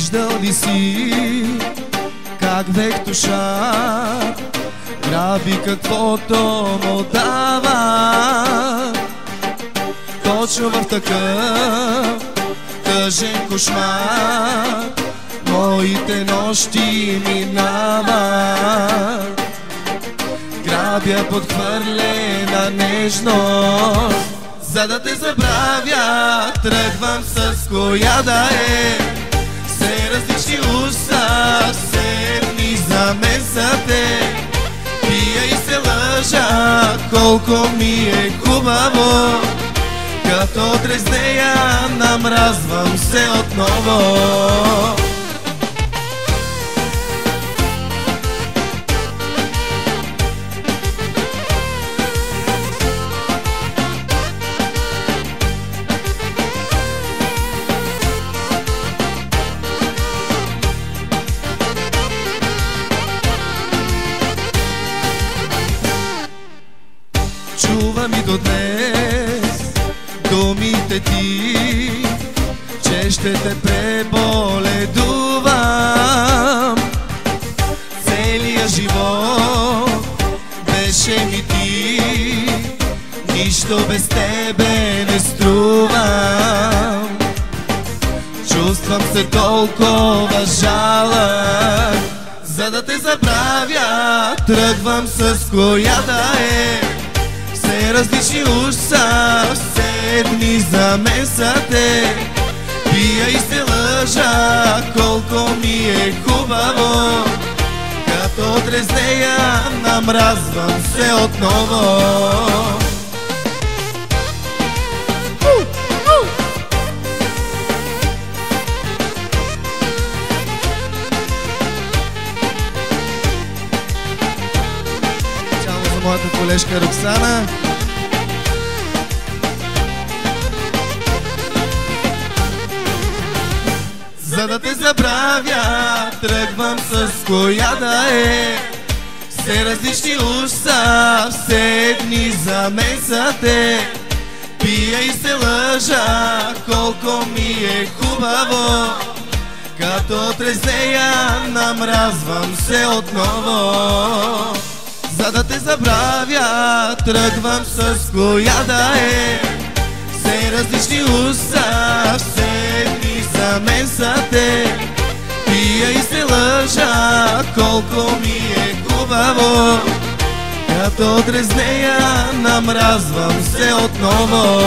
Виждал ли си как вехтоша граби каквото му дава? Точно в такъв тъжен кошмар моите нощи минават. Грабя подхвърлена нежност, за да те забравя. Тръгвам с коя да е, все различни уста, все дни за мен са те. Пия и се лъжа, колко ми е хубаво, като трезнея намразвам се отново. Чувам и до днес думите ти, че ще те преболедувам. Целият живот беше ми ти, нищо без тебе не струвам. Чувствам се толкова жалък, за да те забравя. Тръгвам с коя да е, все различни уж са, все дни за мен са те. Пия и се лъжа, колко ми е хубаво, като трезнея намразвам се отново. Чао за моята колежка Роксана. За да те забравя, тръгвам с коя да е, все различни уж са, все дни за мен са те. Пия и се лъжа, колко ми е хубаво, като трезнея намразвам се отново. За да те забравя, тръгвам с коя да е, все различни уж са, все дни за мен са те. Пия и се лъжа, колко ми е хубаво, като трезнея намразвам се отново.